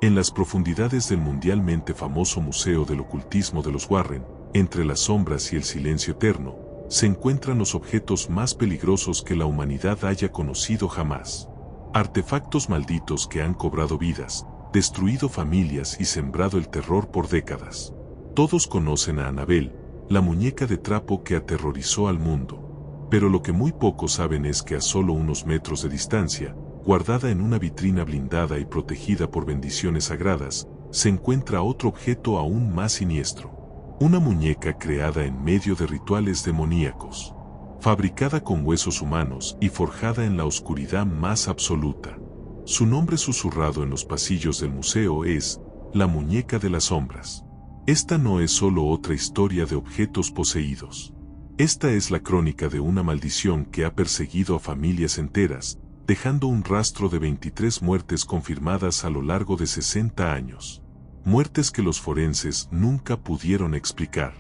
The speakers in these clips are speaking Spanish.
En las profundidades del mundialmente famoso Museo del Ocultismo de los Warren, entre las sombras y el silencio eterno, se encuentran los objetos más peligrosos que la humanidad haya conocido jamás. Artefactos malditos que han cobrado vidas, destruido familias y sembrado el terror por décadas. Todos conocen a Annabelle, la muñeca de trapo que aterrorizó al mundo. Pero lo que muy pocos saben es que a solo unos metros de distancia, guardada en una vitrina blindada y protegida por bendiciones sagradas, se encuentra otro objeto aún más siniestro. Una muñeca creada en medio de rituales demoníacos. Fabricada con huesos humanos y forjada en la oscuridad más absoluta. Su nombre susurrado en los pasillos del museo es la muñeca de las sombras. Esta no es solo otra historia de objetos poseídos. Esta es la crónica de una maldición que ha perseguido a familias enteras, dejando un rastro de 23 muertes confirmadas a lo largo de 60 años. Muertes que los forenses nunca pudieron explicar.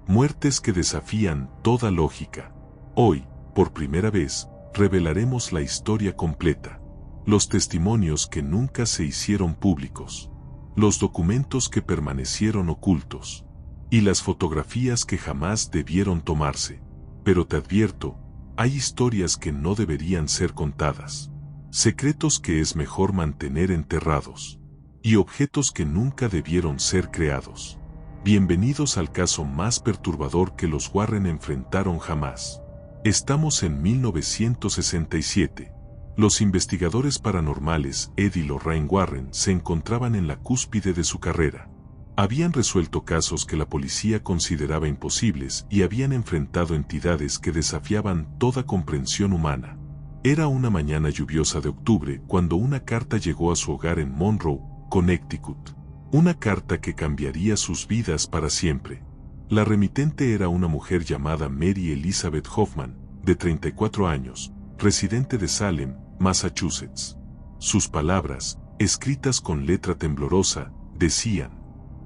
Muertes que desafían toda lógica. Hoy, por primera vez, revelaremos la historia completa. Los testimonios que nunca se hicieron públicos. Los documentos que permanecieron ocultos. Y las fotografías que jamás debieron tomarse. Pero te advierto, hay historias que no deberían ser contadas. Secretos que es mejor mantener enterrados. Y objetos que nunca debieron ser creados. Bienvenidos al caso más perturbador que los Warren enfrentaron jamás. Estamos en 1967. Los investigadores paranormales Ed y Lorraine Warren se encontraban en la cúspide de su carrera. Habían resuelto casos que la policía consideraba imposibles y habían enfrentado entidades que desafiaban toda comprensión humana. Era una mañana lluviosa de octubre cuando una carta llegó a su hogar en Monroe, Connecticut. Una carta que cambiaría sus vidas para siempre. La remitente era una mujer llamada Mary Elizabeth Hoffman, de 34 años, residente de Salem, Massachusetts. Sus palabras, escritas con letra temblorosa, decían: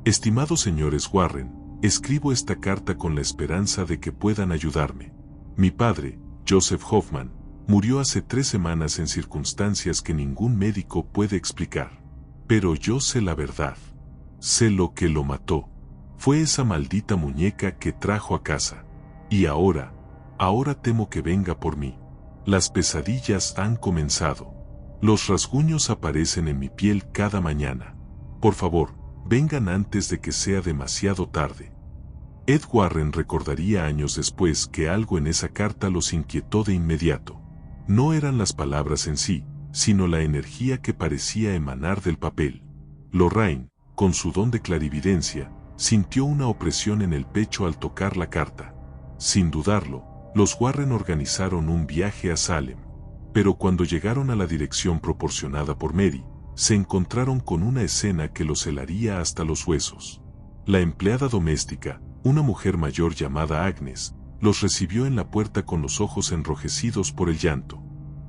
«Estimados señores Warren, escribo esta carta con la esperanza de que puedan ayudarme. Mi padre, Joseph Hoffman, murió hace 3 semanas en circunstancias que ningún médico puede explicar. Pero yo sé la verdad. Sé lo que lo mató. Fue esa maldita muñeca que trajo a casa. Y ahora temo que venga por mí. Las pesadillas han comenzado. Los rasguños aparecen en mi piel cada mañana. Por favor, vengan antes de que sea demasiado tarde». Ed Warren recordaría años después que algo en esa carta los inquietó de inmediato. No eran las palabras en sí, sino la energía que parecía emanar del papel. Lorraine, con su don de clarividencia, sintió una opresión en el pecho al tocar la carta. Sin dudarlo, los Warren organizaron un viaje a Salem. Pero cuando llegaron a la dirección proporcionada por Mary, se encontraron con una escena que los helaría hasta los huesos. La empleada doméstica, una mujer mayor llamada Agnes, los recibió en la puerta con los ojos enrojecidos por el llanto.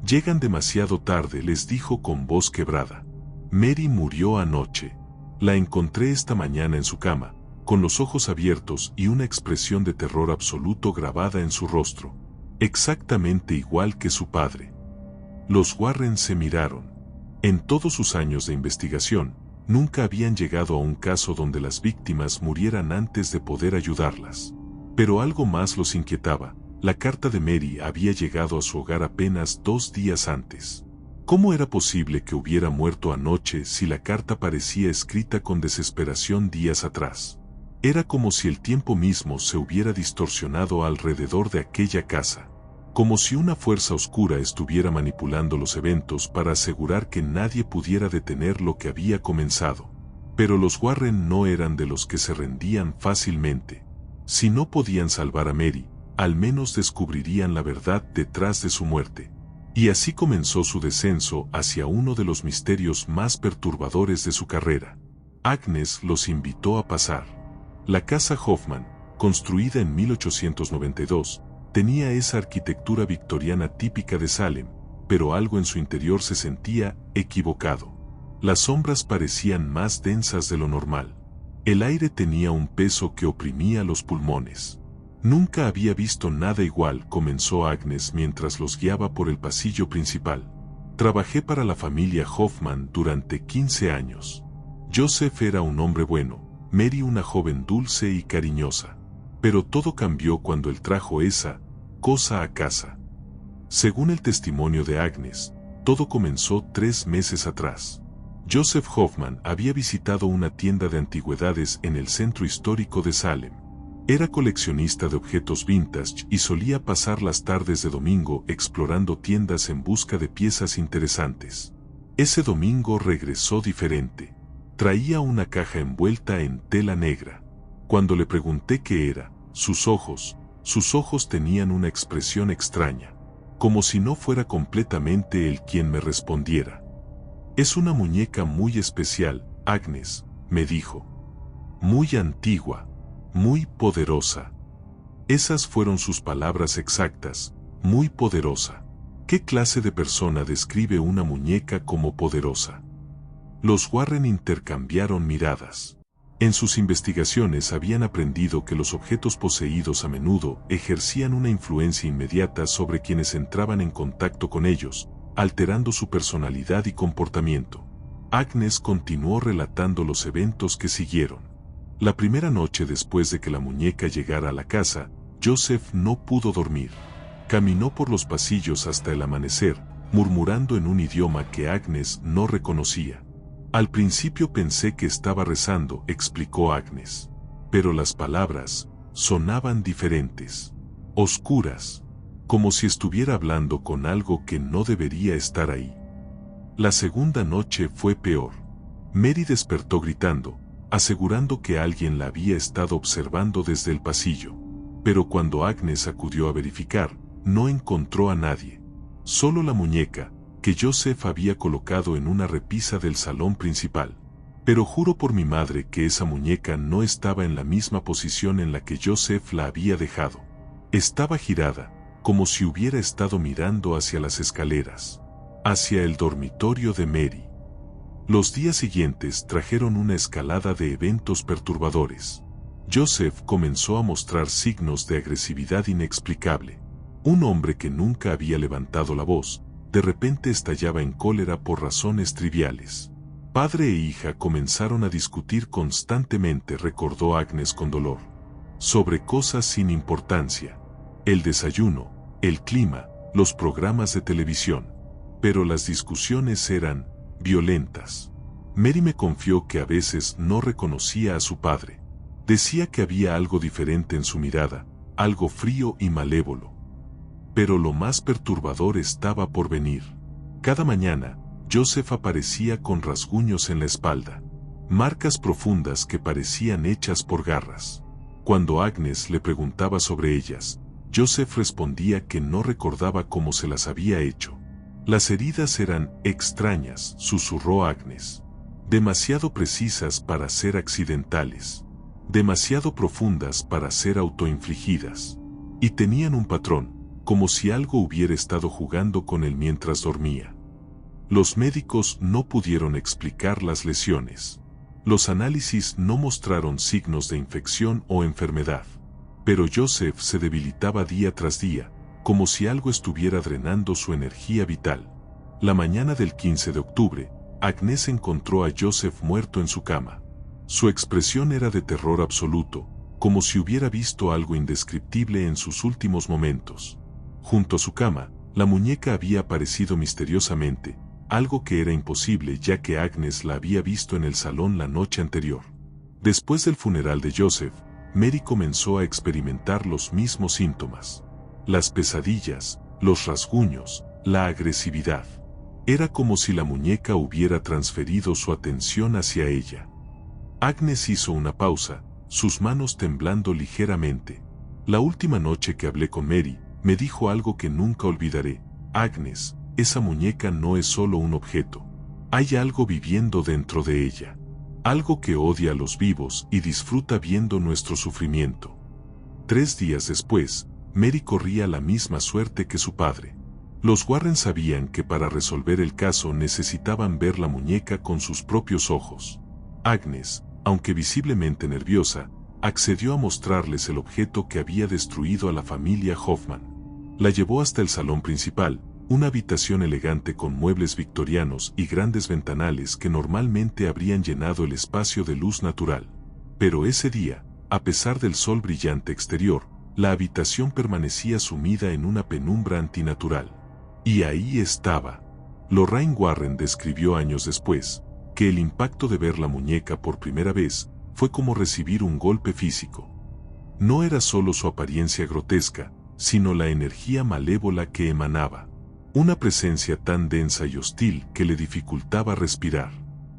«Llegan demasiado tarde», les dijo con voz quebrada. «Mary murió anoche. La encontré esta mañana en su cama, con los ojos abiertos y una expresión de terror absoluto grabada en su rostro. Exactamente igual que su padre». Los Warren se miraron. En todos sus años de investigación, nunca habían llegado a un caso donde las víctimas murieran antes de poder ayudarlas. Pero algo más los inquietaba. La carta de Mary había llegado a su hogar apenas 2 días antes. ¿Cómo era posible que hubiera muerto anoche si la carta parecía escrita con desesperación días atrás? Era como si el tiempo mismo se hubiera distorsionado alrededor de aquella casa. Como si una fuerza oscura estuviera manipulando los eventos para asegurar que nadie pudiera detener lo que había comenzado. Pero los Warren no eran de los que se rendían fácilmente. Si no podían salvar a Mary, al menos descubrirían la verdad detrás de su muerte. Y así comenzó su descenso hacia uno de los misterios más perturbadores de su carrera. Agnes los invitó a pasar. La casa Hoffman, construida en 1892, tenía esa arquitectura victoriana típica de Salem, pero algo en su interior se sentía equivocado. Las sombras parecían más densas de lo normal. El aire tenía un peso que oprimía los pulmones. «Nunca había visto nada igual», comenzó Agnes mientras los guiaba por el pasillo principal. «Trabajé para la familia Hoffman durante 15 años. Joseph era un hombre bueno, Mary una joven dulce y cariñosa. Pero todo cambió cuando él trajo esa cosa a casa. Según el testimonio de Agnes, todo comenzó 3 meses atrás. Joseph Hoffman había visitado una tienda de antigüedades en el centro histórico de Salem. Era coleccionista de objetos vintage y solía pasar las tardes de domingo explorando tiendas en busca de piezas interesantes. Ese domingo regresó diferente. Traía una caja envuelta en tela negra. Cuando le pregunté qué era, sus ojos tenían una expresión extraña, como si no fuera completamente él quien me respondiera. Es una muñeca muy especial, Agnes, me dijo. Muy antigua, muy poderosa. Esas fueron sus palabras exactas, muy poderosa. ¿Qué clase de persona describe una muñeca como poderosa? Los Warren intercambiaron miradas. En sus investigaciones habían aprendido que los objetos poseídos a menudo ejercían una influencia inmediata sobre quienes entraban en contacto con ellos, alterando su personalidad y comportamiento. Agnes continuó relatando los eventos que siguieron. La primera noche después de que la muñeca llegara a la casa, Joseph no pudo dormir. Caminó por los pasillos hasta el amanecer, murmurando en un idioma que Agnes no reconocía. Al principio pensé que estaba rezando, explicó Agnes. Pero las palabras sonaban diferentes, oscuras, como si estuviera hablando con algo que no debería estar ahí. La segunda noche fue peor. Mary despertó gritando, asegurando que alguien la había estado observando desde el pasillo. Pero cuando Agnes acudió a verificar, no encontró a nadie. Solo la muñeca, que Joseph había colocado en una repisa del salón principal. Pero juro por mi madre que esa muñeca no estaba en la misma posición en la que Joseph la había dejado. Estaba girada, como si hubiera estado mirando hacia las escaleras, hacia el dormitorio de Mary. Los días siguientes trajeron una escalada de eventos perturbadores. Joseph comenzó a mostrar signos de agresividad inexplicable. Un hombre que nunca había levantado la voz, de repente estallaba en cólera por razones triviales. Padre e hija comenzaron a discutir constantemente, recordó Agnes con dolor, sobre cosas sin importancia. El desayuno, el clima, los programas de televisión. Pero las discusiones eran violentas. Mary me confió que a veces no reconocía a su padre. Decía que había algo diferente en su mirada, algo frío y malévolo. Pero lo más perturbador estaba por venir. Cada mañana, Joseph aparecía con rasguños en la espalda, marcas profundas que parecían hechas por garras. Cuando Agnes le preguntaba sobre ellas, Joseph respondía que no recordaba cómo se las había hecho. Las heridas eran extrañas, susurró Agnes. Demasiado precisas para ser accidentales. Demasiado profundas para ser autoinfligidas. Y tenían un patrón, como si algo hubiera estado jugando con él mientras dormía. Los médicos no pudieron explicar las lesiones. Los análisis no mostraron signos de infección o enfermedad. Pero Joseph se debilitaba día tras día, como si algo estuviera drenando su energía vital. La mañana del 15 de octubre, Agnes encontró a Joseph muerto en su cama. Su expresión era de terror absoluto, como si hubiera visto algo indescriptible en sus últimos momentos. Junto a su cama, la muñeca había aparecido misteriosamente, algo que era imposible ya que Agnes la había visto en el salón la noche anterior. Después del funeral de Joseph, Mary comenzó a experimentar los mismos síntomas. Las pesadillas, los rasguños, la agresividad. Era como si la muñeca hubiera transferido su atención hacia ella. Agnes hizo una pausa, sus manos temblando ligeramente. La última noche que hablé con Mary, me dijo algo que nunca olvidaré. Agnes, esa muñeca no es solo un objeto. Hay algo viviendo dentro de ella. Algo que odia a los vivos y disfruta viendo nuestro sufrimiento. 3 días después, Mary corría la misma suerte que su padre. Los Warren sabían que para resolver el caso necesitaban ver la muñeca con sus propios ojos. Agnes, aunque visiblemente nerviosa, accedió a mostrarles el objeto que había destruido a la familia Hoffman. La llevó hasta el salón principal, una habitación elegante con muebles victorianos y grandes ventanales que normalmente habrían llenado el espacio de luz natural. Pero ese día, a pesar del sol brillante exterior, la habitación permanecía sumida en una penumbra antinatural. Y ahí estaba. Lorraine Warren describió años después que el impacto de ver la muñeca por primera vez fue como recibir un golpe físico. No era solo su apariencia grotesca, sino la energía malévola que emanaba. Una presencia tan densa y hostil que le dificultaba respirar.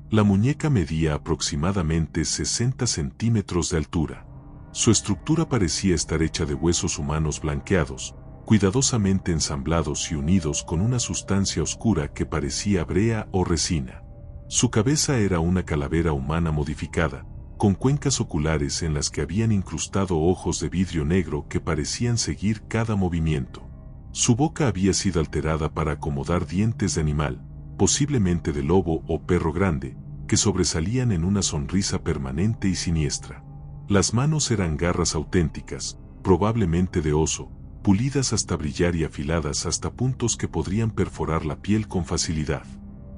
La muñeca medía aproximadamente 60 centímetros de altura. Su estructura parecía estar hecha de huesos humanos blanqueados, cuidadosamente ensamblados y unidos con una sustancia oscura que parecía brea o resina. Su cabeza era una calavera humana modificada, con cuencas oculares en las que habían incrustado ojos de vidrio negro que parecían seguir cada movimiento. Su boca había sido alterada para acomodar dientes de animal, posiblemente de lobo o perro grande, que sobresalían en una sonrisa permanente y siniestra. Las manos eran garras auténticas, probablemente de oso, pulidas hasta brillar y afiladas hasta puntos que podrían perforar la piel con facilidad.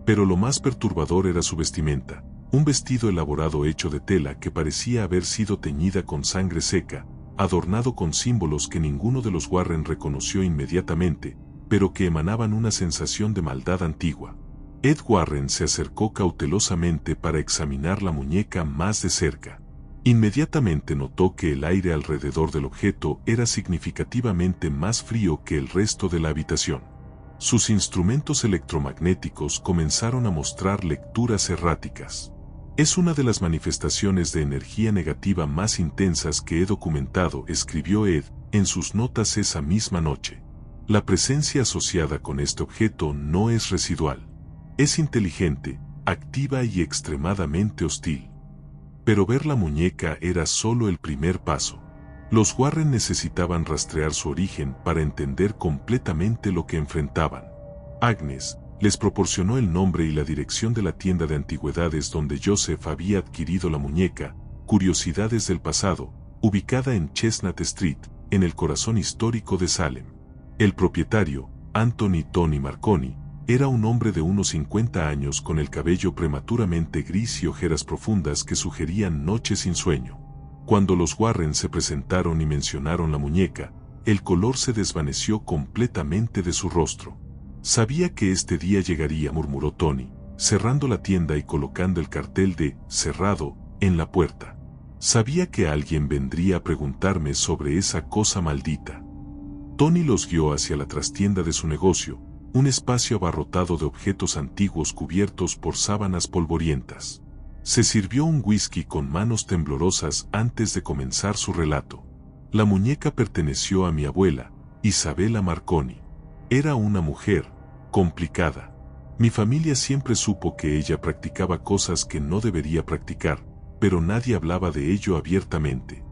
Pero lo más perturbador era su vestimenta, un vestido elaborado hecho de tela que parecía haber sido teñida con sangre seca, adornado con símbolos que ninguno de los Warren reconoció inmediatamente, pero que emanaban una sensación de maldad antigua. Ed Warren se acercó cautelosamente para examinar la muñeca más de cerca. Inmediatamente notó que el aire alrededor del objeto era significativamente más frío que el resto de la habitación. Sus instrumentos electromagnéticos comenzaron a mostrar lecturas erráticas. Es una de las manifestaciones de energía negativa más intensas que he documentado, escribió Ed en sus notas esa misma noche. La presencia asociada con este objeto no es residual. Es inteligente, activa y extremadamente hostil. Pero ver la muñeca era solo el primer paso. Los Warren necesitaban rastrear su origen para entender completamente lo que enfrentaban. Agnes les proporcionó el nombre y la dirección de la tienda de antigüedades donde Joseph había adquirido la muñeca, Curiosidades del Pasado, ubicada en Chestnut Street, en el corazón histórico de Salem. El propietario, Anthony Tony Marconi, era un hombre de unos 50 años con el cabello prematuramente gris y ojeras profundas que sugerían noches sin sueño. Cuando los Warren se presentaron y mencionaron la muñeca, el color se desvaneció completamente de su rostro. Sabía que este día llegaría, murmuró Tony, cerrando la tienda y colocando el cartel de «cerrado» en la puerta. Sabía que alguien vendría a preguntarme sobre esa cosa maldita. Tony los guió hacia la trastienda de su negocio, un espacio abarrotado de objetos antiguos cubiertos por sábanas polvorientas. Se sirvió un whisky con manos temblorosas antes de comenzar su relato. La muñeca perteneció a mi abuela, Isabella Marconi. Era una mujer complicada. Mi familia siempre supo que ella practicaba cosas que no debería practicar, pero nadie hablaba de ello abiertamente.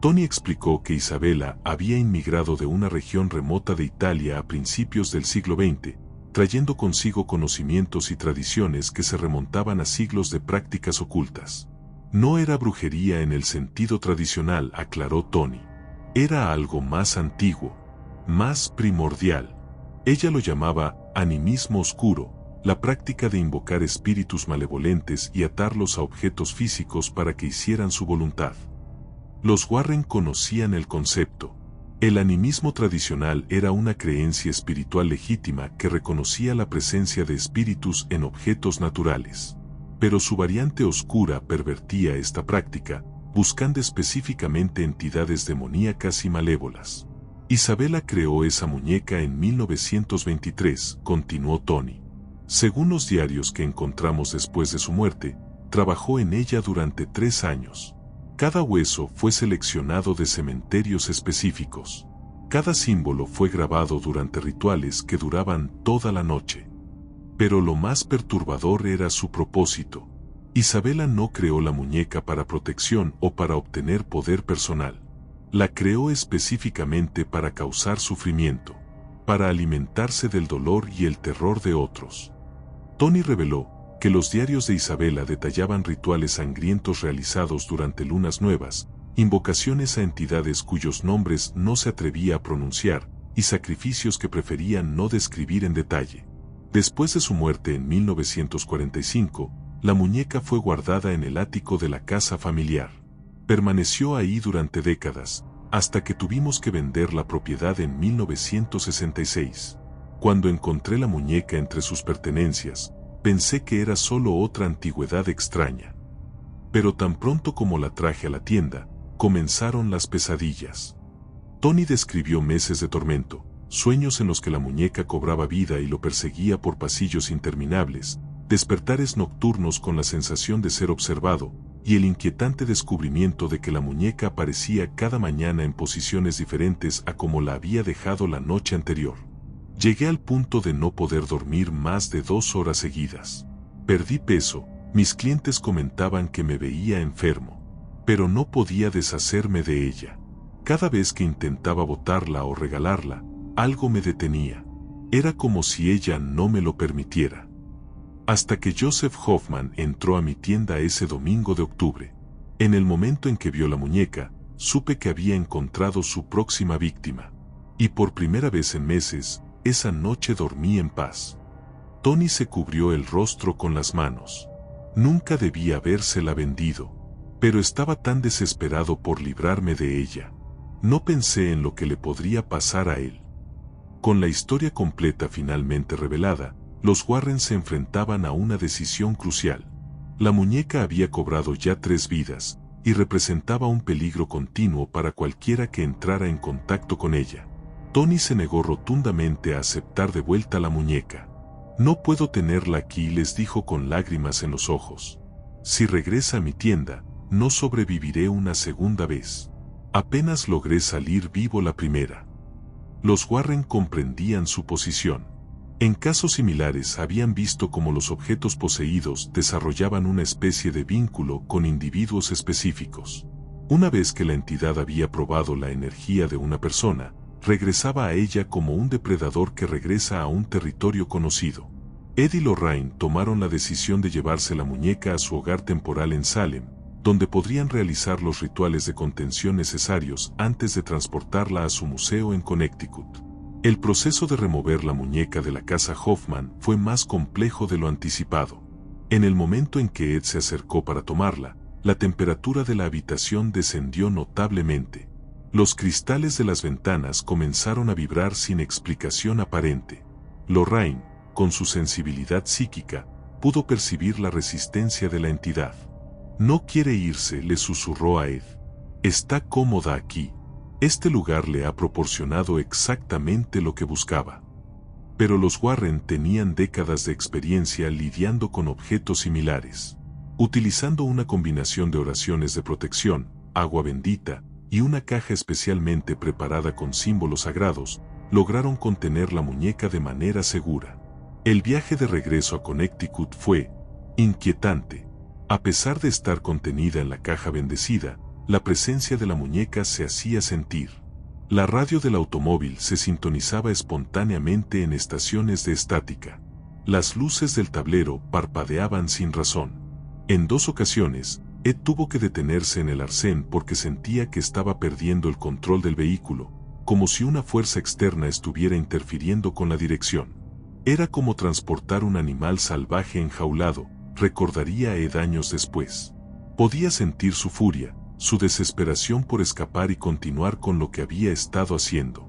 Tony explicó que Isabella había inmigrado de una región remota de Italia a principios del siglo XX, trayendo consigo conocimientos y tradiciones que se remontaban a siglos de prácticas ocultas. No era brujería en el sentido tradicional, aclaró Tony. Era algo más antiguo, más primordial. Ella lo llamaba animismo oscuro, la práctica de invocar espíritus malevolentes y atarlos a objetos físicos para que hicieran su voluntad. Los Warren conocían el concepto. El animismo tradicional era una creencia espiritual legítima que reconocía la presencia de espíritus en objetos naturales. Pero su variante oscura pervertía esta práctica, buscando específicamente entidades demoníacas y malévolas. Isabella creó esa muñeca en 1923, continuó Tony. Según los diarios que encontramos después de su muerte, trabajó en ella durante 3 años. Cada hueso fue seleccionado de cementerios específicos. Cada símbolo fue grabado durante rituales que duraban toda la noche. Pero lo más perturbador era su propósito. Isabella no creó la muñeca para protección o para obtener poder personal. La creó específicamente para causar sufrimiento, para alimentarse del dolor y el terror de otros. Tony reveló que los diarios de Isabella detallaban rituales sangrientos realizados durante lunas nuevas, invocaciones a entidades cuyos nombres no se atrevía a pronunciar, y sacrificios que prefería no describir en detalle. Después de su muerte en 1945, la muñeca fue guardada en el ático de la casa familiar. Permaneció ahí durante décadas, hasta que tuvimos que vender la propiedad en 1966. Cuando encontré la muñeca entre sus pertenencias, pensé que era solo otra antigüedad extraña. Pero tan pronto como la traje a la tienda, comenzaron las pesadillas. Tony describió meses de tormento, sueños en los que la muñeca cobraba vida y lo perseguía por pasillos interminables, despertares nocturnos con la sensación de ser observado, y el inquietante descubrimiento de que la muñeca aparecía cada mañana en posiciones diferentes a como la había dejado la noche anterior. Llegué al punto de no poder dormir más de 2 horas seguidas. Perdí peso, mis clientes comentaban que me veía enfermo, pero no podía deshacerme de ella. Cada vez que intentaba botarla o regalarla, algo me detenía. Era como si ella no me lo permitiera. Hasta que Joseph Hoffman entró a mi tienda ese domingo de octubre. En el momento en que vio la muñeca, supe que había encontrado su próxima víctima. Y por primera vez en meses, esa noche dormí en paz. Tony se cubrió el rostro con las manos. Nunca debía habérsela vendido, pero estaba tan desesperado por librarme de ella. No pensé en lo que le podría pasar a él. Con la historia completa finalmente revelada, los Warren se enfrentaban a una decisión crucial. La muñeca había cobrado ya 3 vidas, y representaba un peligro continuo para cualquiera que entrara en contacto con ella. Tony se negó rotundamente a aceptar de vuelta la muñeca. «No puedo tenerla aquí», les dijo con lágrimas en los ojos. «Si regresa a mi tienda, no sobreviviré una segunda vez. Apenas logré salir vivo la primera». Los Warren comprendían su posición. En casos similares habían visto cómo los objetos poseídos desarrollaban una especie de vínculo con individuos específicos. Una vez que la entidad había probado la energía de una persona, regresaba a ella como un depredador que regresa a un territorio conocido. Ed y Lorraine tomaron la decisión de llevarse la muñeca a su hogar temporal en Salem, donde podrían realizar los rituales de contención necesarios antes de transportarla a su museo en Connecticut. El proceso de remover la muñeca de la casa Hoffman fue más complejo de lo anticipado. En el momento en que Ed se acercó para tomarla, la temperatura de la habitación descendió notablemente. Los cristales de las ventanas comenzaron a vibrar sin explicación aparente. Lorraine, con su sensibilidad psíquica, pudo percibir la resistencia de la entidad. «No quiere irse», le susurró a Ed. «Está cómoda aquí. Este lugar le ha proporcionado exactamente lo que buscaba». Pero los Warren tenían décadas de experiencia lidiando con objetos similares. Utilizando una combinación de oraciones de protección, agua bendita y una caja especialmente preparada con símbolos sagrados, lograron contener la muñeca de manera segura. El viaje de regreso a Connecticut fue inquietante. A pesar de estar contenida en la caja bendecida, la presencia de la muñeca se hacía sentir. La radio del automóvil se sintonizaba espontáneamente en estaciones de estática. Las luces del tablero parpadeaban sin razón. En 2 ocasiones, Ed tuvo que detenerse en el arcén porque sentía que estaba perdiendo el control del vehículo, como si una fuerza externa estuviera interfiriendo con la dirección. Era como transportar un animal salvaje enjaulado, recordaría Ed años después. Podía sentir su furia, su desesperación por escapar y continuar con lo que había estado haciendo.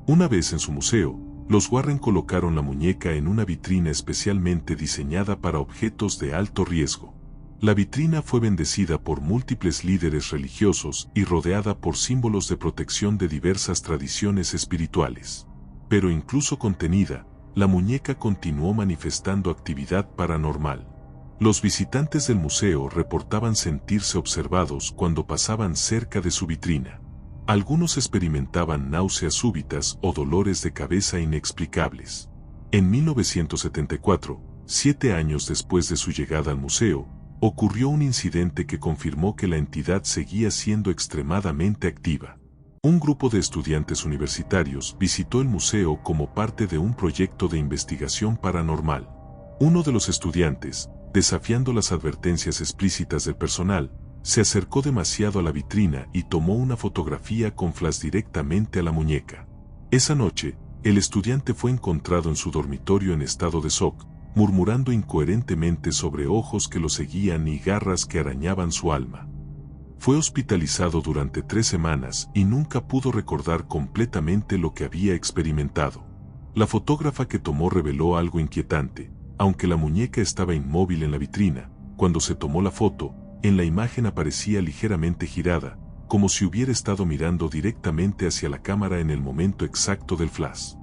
Una vez en su museo, los Warren colocaron la muñeca en una vitrina especialmente diseñada para objetos de alto riesgo. La vitrina fue bendecida por múltiples líderes religiosos y rodeada por símbolos de protección de diversas tradiciones espirituales. Pero incluso contenida, la muñeca continuó manifestando actividad paranormal. Los visitantes del museo reportaban sentirse observados cuando pasaban cerca de su vitrina. Algunos experimentaban náuseas súbitas o dolores de cabeza inexplicables. En 1974, 7 años después de su llegada al museo, ocurrió un incidente que confirmó que la entidad seguía siendo extremadamente activa. Un grupo de estudiantes universitarios visitó el museo como parte de un proyecto de investigación paranormal. Uno de los estudiantes, desafiando las advertencias explícitas del personal, se acercó demasiado a la vitrina y tomó una fotografía con flash directamente a la muñeca. Esa noche, el estudiante fue encontrado en su dormitorio en estado de shock, murmurando incoherentemente sobre ojos que lo seguían y garras que arañaban su alma. Fue hospitalizado durante 3 semanas y nunca pudo recordar completamente lo que había experimentado. La fotógrafa que tomó reveló algo inquietante. Aunque la muñeca estaba inmóvil en la vitrina, cuando se tomó la foto, en la imagen aparecía ligeramente girada, como si hubiera estado mirando directamente hacia la cámara en el momento exacto del flash.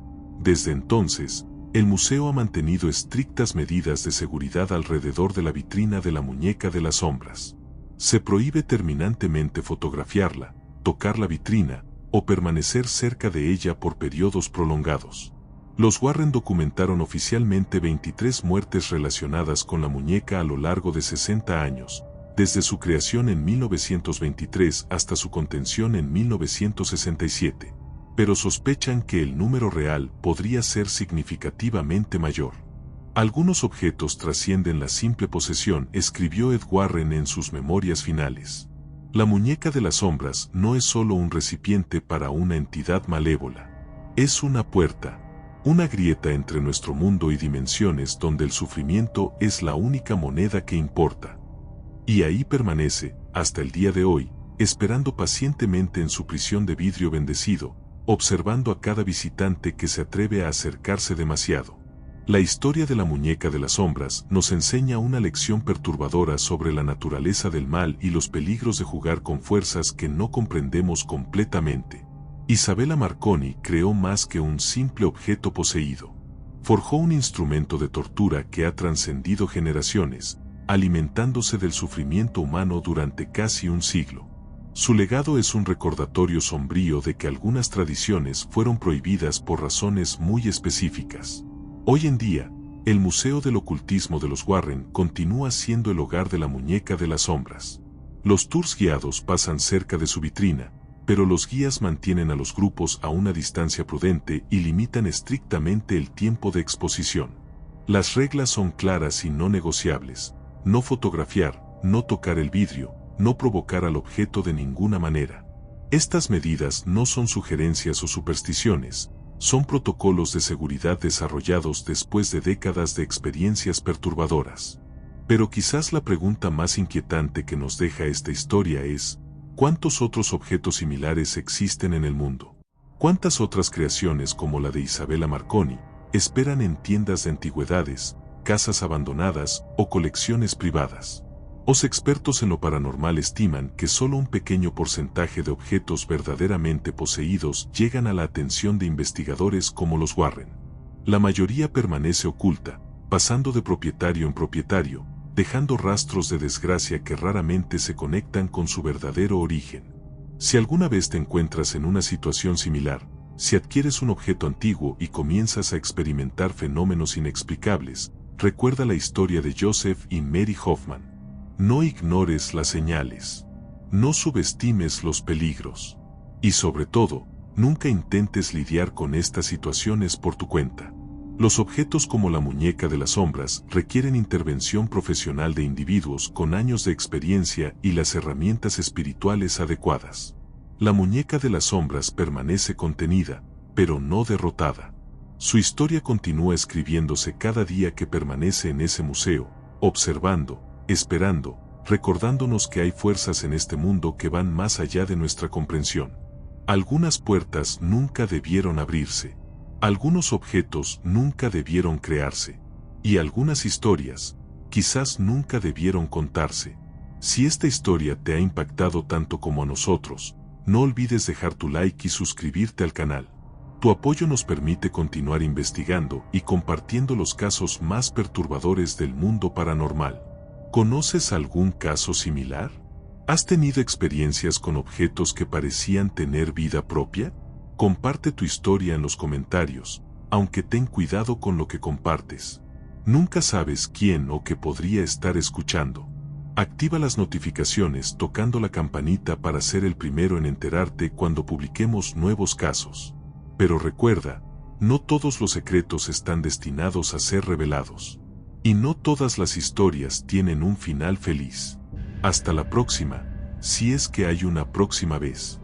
Desde entonces, el museo ha mantenido estrictas medidas de seguridad alrededor de la vitrina de la muñeca de las sombras. Se prohíbe terminantemente fotografiarla, tocar la vitrina o permanecer cerca de ella por periodos prolongados. Los Warren documentaron oficialmente 23 muertes relacionadas con la muñeca a lo largo de 60 años, desde su creación en 1923 hasta su contención en 1967, pero sospechan que el número real podría ser significativamente mayor. Algunos objetos trascienden la simple posesión, escribió Ed Warren en sus memorias finales. La muñeca de las sombras no es solo un recipiente para una entidad malévola. Es una puerta. Una grieta entre nuestro mundo y dimensiones donde el sufrimiento es la única moneda que importa. Y ahí permanece, hasta el día de hoy, esperando pacientemente en su prisión de vidrio bendecido, observando a cada visitante que se atreve a acercarse demasiado. La historia de la muñeca de las sombras nos enseña una lección perturbadora sobre la naturaleza del mal y los peligros de jugar con fuerzas que no comprendemos completamente. Isabella Marconi creó más que un simple objeto poseído. Forjó un instrumento de tortura que ha trascendido generaciones, alimentándose del sufrimiento humano durante casi un siglo. Su legado es un recordatorio sombrío de que algunas tradiciones fueron prohibidas por razones muy específicas. Hoy en día, el Museo del Ocultismo de los Warren continúa siendo el hogar de la muñeca de las sombras. Los tours guiados pasan cerca de su vitrina, pero los guías mantienen a los grupos a una distancia prudente y limitan estrictamente el tiempo de exposición. Las reglas son claras y no negociables: no fotografiar, no tocar el vidrio, no provocar al objeto de ninguna manera. Estas medidas no son sugerencias o supersticiones, son protocolos de seguridad desarrollados después de décadas de experiencias perturbadoras. Pero quizás la pregunta más inquietante que nos deja esta historia es: ¿cuántos otros objetos similares existen en el mundo? ¿Cuántas otras creaciones como la de Isabella Marconi esperan en tiendas de antigüedades, casas abandonadas o colecciones privadas? Los expertos en lo paranormal estiman que solo un pequeño porcentaje de objetos verdaderamente poseídos llegan a la atención de investigadores como los Warren. La mayoría permanece oculta, pasando de propietario en propietario, dejando rastros de desgracia que raramente se conectan con su verdadero origen. Si alguna vez te encuentras en una situación similar, si adquieres un objeto antiguo y comienzas a experimentar fenómenos inexplicables, recuerda la historia de Joseph y Mary Hoffman. No ignores las señales. No subestimes los peligros. Y sobre todo, nunca intentes lidiar con estas situaciones por tu cuenta. Los objetos como la muñeca de las sombras requieren intervención profesional de individuos con años de experiencia y las herramientas espirituales adecuadas. La muñeca de las sombras permanece contenida, pero no derrotada. Su historia continúa escribiéndose cada día que permanece en ese museo, observando, esperando, recordándonos que hay fuerzas en este mundo que van más allá de nuestra comprensión. Algunas puertas nunca debieron abrirse. Algunos objetos nunca debieron crearse. Y algunas historias, quizás nunca debieron contarse. Si esta historia te ha impactado tanto como a nosotros, no olvides dejar tu like y suscribirte al canal. Tu apoyo nos permite continuar investigando y compartiendo los casos más perturbadores del mundo paranormal. ¿Conoces algún caso similar? ¿Has tenido experiencias con objetos que parecían tener vida propia? Comparte tu historia en los comentarios, aunque ten cuidado con lo que compartes. Nunca sabes quién o qué podría estar escuchando. Activa las notificaciones tocando la campanita para ser el primero en enterarte cuando publiquemos nuevos casos. Pero recuerda, no todos los secretos están destinados a ser revelados. Y no todas las historias tienen un final feliz. Hasta la próxima, si es que hay una próxima vez.